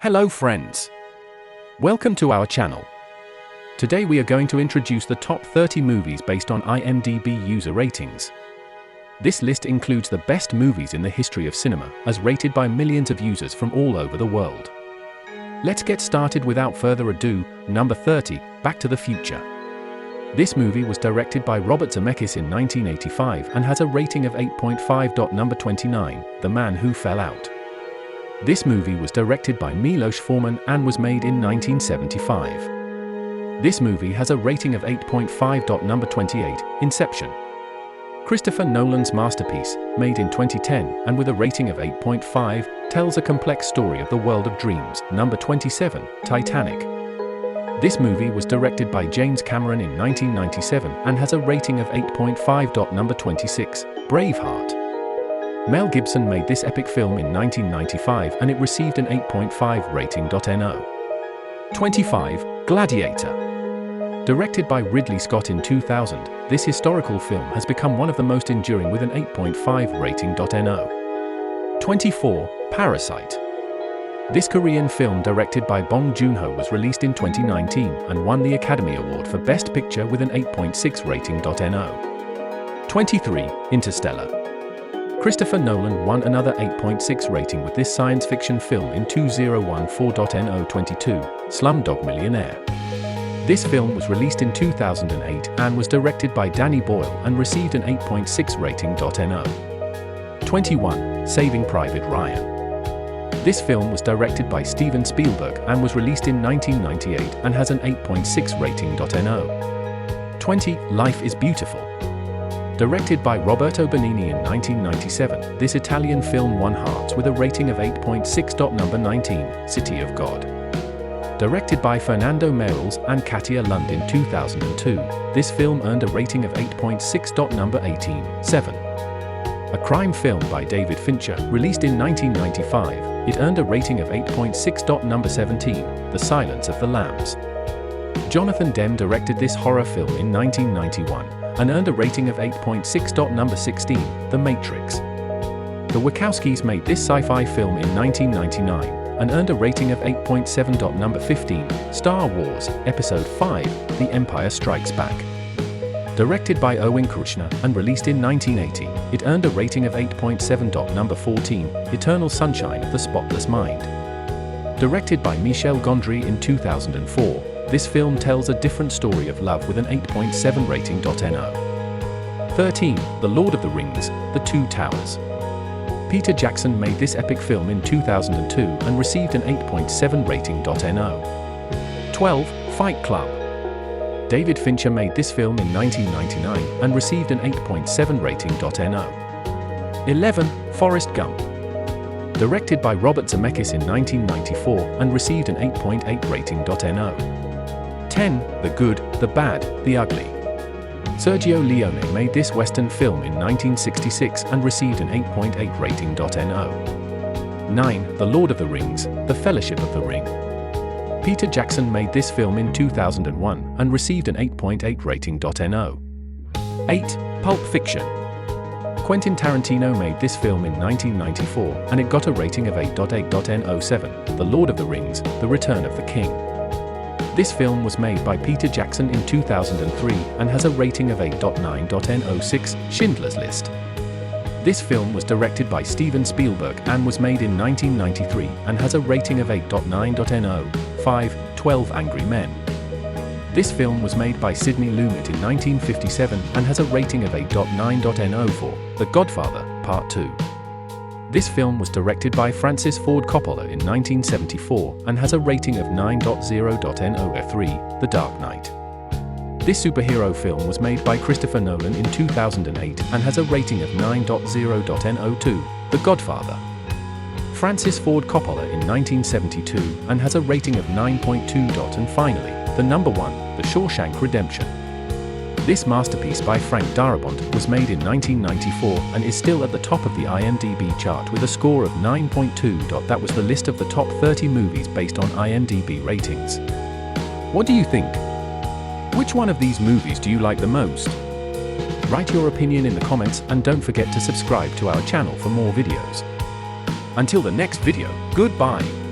Hello friends! Welcome to our channel. Today we are going to introduce the top 30 movies based on IMDb user ratings. This list includes the best movies in the history of cinema, as rated by millions of users from all over the world. Let's get started without further ado. Number 30, Back to the Future. This movie was directed by Robert Zemeckis in 1985 and has a rating of 8.5. Number 29, The Man Who Fell Out. This movie was directed by Milos Forman and was made in 1975. This movie has a rating of 8.5. Number 28, Inception. Christopher Nolan's masterpiece, made in 2010 and with a rating of 8.5, tells a complex story of the world of dreams. Number 27, Titanic. This movie was directed by James Cameron in 1997 and has a rating of 8.5. Number 26, Braveheart. Mel Gibson made this epic film in 1995 and it received an 8.5 rating. No. 25, Gladiator. Directed by Ridley Scott in 2000, this historical film has become one of the most enduring with an 8.5 rating. No. 24, Parasite. This Korean film directed by Bong Joon-ho was released in 2019 and won the Academy Award for Best Picture with an 8.6 rating. No. 23, Interstellar. Christopher Nolan won another 8.6 rating with this science fiction film in 2014. No. 22, Slumdog Millionaire. This film was released in 2008 and was directed by Danny Boyle and received an 8.6 rating. No. 21, Saving Private Ryan. This film was directed by Steven Spielberg and was released in 1998 and has an 8.6 rating. No. 20, Life is Beautiful. Directed by Roberto Benigni in 1997, this Italian film won hearts with a rating of 8.6. Number 19, City of God. Directed by Fernando Meirelles and Katia Lund in 2002, this film earned a rating of 8.6. Number 18, Seven. A crime film by David Fincher, released in 1995, it earned a rating of 8.6. Number 17, The Silence of the Lambs. Jonathan Demme directed this horror film in 1991 and earned a rating of 8.6. Number 16, The Matrix. The Wachowskis made this sci-fi film in 1999 and earned a rating of 8.7. Number 15, Star Wars, Episode 5, The Empire Strikes Back. Directed by Owen Krishna and released in 1980, it earned a rating of 8.7. Number 14, Eternal Sunshine of the Spotless Mind. Directed by Michel Gondry in 2004, this film tells a different story of love with an 8.7 rating. No. 13, The Lord of the Rings, The Two Towers. Peter Jackson made this epic film in 2002 and received an 8.7 rating. No. 12, Fight Club. David Fincher made this film in 1999 and received an 8.7 rating. No. 11, Forrest Gump. Directed by Robert Zemeckis in 1994 and received an 8.8 rating. No. 10, The Good, the Bad, the Ugly. Sergio Leone made this Western film in 1966 and received an 8.8 rating. No. 9, The Lord of the Rings, The Fellowship of the Ring. Peter Jackson made this film in 2001 and received an 8.8 rating. No. 8, Pulp Fiction. Quentin Tarantino made this film in 1994 and it got a rating of 8.8. No. 7, The Lord of the Rings, The Return of the King. This film was made by Peter Jackson in 2003 and has a rating of 8.9. No. 6, Schindler's List. This film was directed by Steven Spielberg and was made in 1993 and has a rating of 8.9. No. 5, 12 Angry Men. This film was made by Sidney Lumet in 1957 and has a rating of 8.9. No. 4, The Godfather, Part 2. This film was directed by Francis Ford Coppola in 1974 and has a rating of 9.0. No. 3, The Dark Knight. This superhero film was made by Christopher Nolan in 2008 and has a rating of 9.0. No. 2, The Godfather. Francis Ford Coppola in 1972 and has a rating of 9.2. And finally, the number 1, The Shawshank Redemption. This masterpiece by Frank Darabont was made in 1994 and is still at the top of the IMDb chart with a score of 9.2. That was the list of the top 30 movies based on IMDb ratings. What do you think? Which one of these movies do you like the most? Write your opinion in the comments and don't forget to subscribe to our channel for more videos. Until the next video, goodbye.